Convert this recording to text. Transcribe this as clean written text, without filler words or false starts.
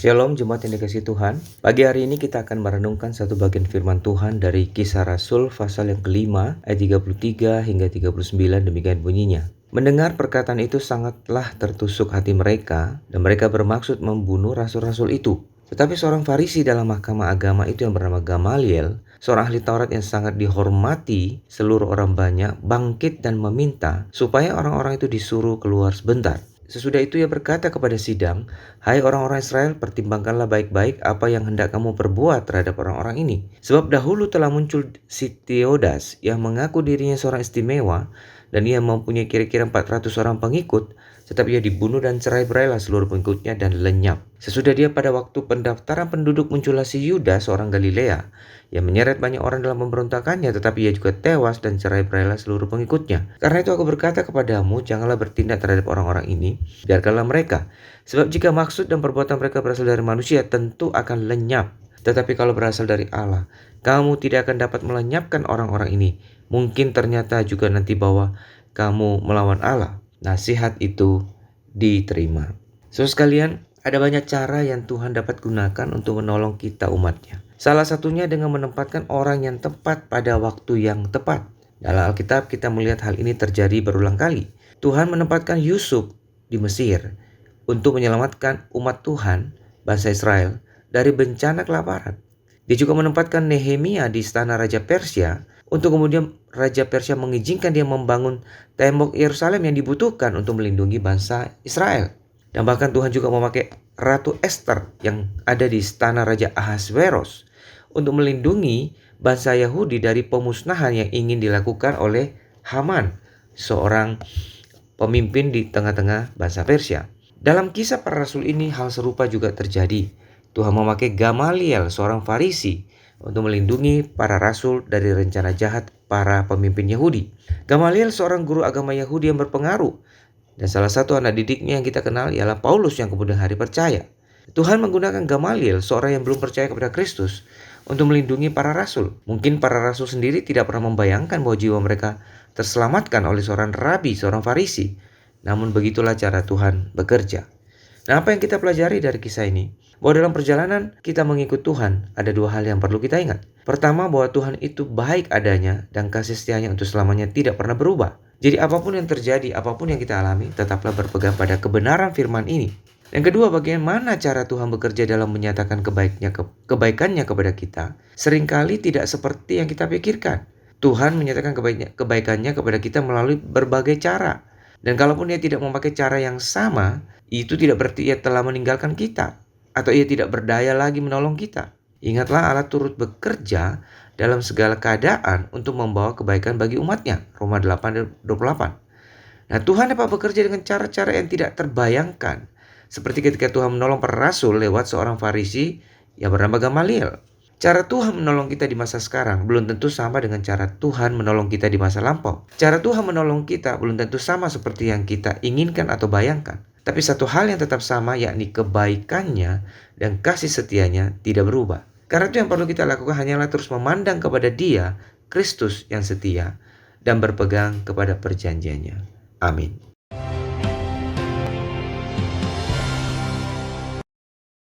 Shalom Jemaat yang dikasihi Tuhan. Pagi hari ini kita akan merenungkan satu bagian firman Tuhan dari Kisah Rasul pasal yang kelima ayat 33 hingga 39, demikian bunyinya. Mendengar perkataan itu sangatlah tertusuk hati mereka dan mereka bermaksud membunuh rasul-rasul itu. Tetapi seorang Farisi dalam mahkamah agama itu yang bernama Gamaliel, seorang ahli Taurat yang sangat dihormati seluruh orang banyak, bangkit dan meminta supaya orang-orang itu disuruh keluar sebentar. Sesudah itu ia berkata kepada sidang, "Hai orang-orang Israel, pertimbangkanlah baik-baik apa yang hendak kamu perbuat terhadap orang-orang ini. Sebab dahulu telah muncul si Theodas yang mengaku dirinya seorang istimewa, dan ia mempunyai kira-kira 400 orang pengikut, tetapi ia dibunuh dan cerai-berailah seluruh pengikutnya dan lenyap. Sesudah dia pada waktu pendaftaran penduduk muncullah si Yudas seorang Galilea, yang menyeret banyak orang dalam pemberontakannya, tetapi ia juga tewas dan cerai-berailah seluruh pengikutnya. Karena itu aku berkata kepadamu, janganlah bertindak terhadap orang-orang ini, biarkanlah mereka. Sebab jika maksud dan perbuatan mereka berasal dari manusia, tentu akan lenyap. Tetapi kalau berasal dari Allah, kamu tidak akan dapat melenyapkan orang-orang ini. Mungkin ternyata juga nanti bahwa kamu melawan Allah." Nasihat itu diterima. Saudara sekalian, ada banyak cara yang Tuhan dapat gunakan untuk menolong kita umatnya. Salah satunya dengan menempatkan orang yang tepat pada waktu yang tepat. Dalam Alkitab kita melihat hal ini terjadi berulang kali. Tuhan menempatkan Yusuf di Mesir untuk menyelamatkan umat Tuhan, bangsa Israel, dari bencana kelaparan. Dia juga menempatkan Nehemia di istana Raja Persia untuk kemudian Raja Persia mengizinkan dia membangun tembok Yerusalem yang dibutuhkan untuk melindungi bangsa Israel. Dan bahkan Tuhan juga memakai Ratu Esther yang ada di istana Raja Ahasveros untuk melindungi bangsa Yahudi dari pemusnahan yang ingin dilakukan oleh Haman, seorang pemimpin di tengah-tengah bangsa Persia. Dalam kisah para rasul ini hal serupa juga terjadi. Tuhan memakai Gamaliel, seorang Farisi, untuk melindungi para rasul dari rencana jahat para pemimpin Yahudi. Gamaliel seorang guru agama Yahudi yang berpengaruh, dan salah satu anak didiknya yang kita kenal ialah Paulus yang kemudian hari percaya. Tuhan menggunakan Gamaliel, seorang yang belum percaya kepada Kristus, untuk melindungi para rasul. Mungkin para rasul sendiri tidak pernah membayangkan bahwa jiwa mereka terselamatkan oleh seorang rabi, seorang Farisi. Namun begitulah cara Tuhan bekerja. Nah, apa yang kita pelajari dari kisah ini? Bahwa dalam perjalanan kita mengikut Tuhan, ada dua hal yang perlu kita ingat. Pertama, bahwa Tuhan itu baik adanya dan kasih setianya untuk selamanya tidak pernah berubah. Jadi apapun yang terjadi, apapun yang kita alami, tetaplah berpegang pada kebenaran firman ini. Yang kedua, bagaimana cara Tuhan bekerja dalam menyatakan kebaikannya kepada kita, seringkali tidak seperti yang kita pikirkan. Tuhan menyatakan kebaikannya kepada kita melalui berbagai cara. Dan kalaupun dia tidak memakai cara yang sama, itu tidak berarti ia telah meninggalkan kita, atau ia tidak berdaya lagi menolong kita. Ingatlah, Allah turut bekerja dalam segala keadaan untuk membawa kebaikan bagi umatnya. Roma 8:28. Nah, Tuhan dapat bekerja dengan cara-cara yang tidak terbayangkan. Seperti ketika Tuhan menolong para rasul lewat seorang Farisi yang bernama Gamaliel. Cara Tuhan menolong kita di masa sekarang belum tentu sama dengan cara Tuhan menolong kita di masa lampau. Cara Tuhan menolong kita belum tentu sama seperti yang kita inginkan atau bayangkan. Tapi satu hal yang tetap sama, yakni kebaikannya dan kasih setianya tidak berubah. Karena itu yang perlu kita lakukan hanyalah terus memandang kepada Dia, Kristus yang setia, dan berpegang kepada perjanjiannya. Amin.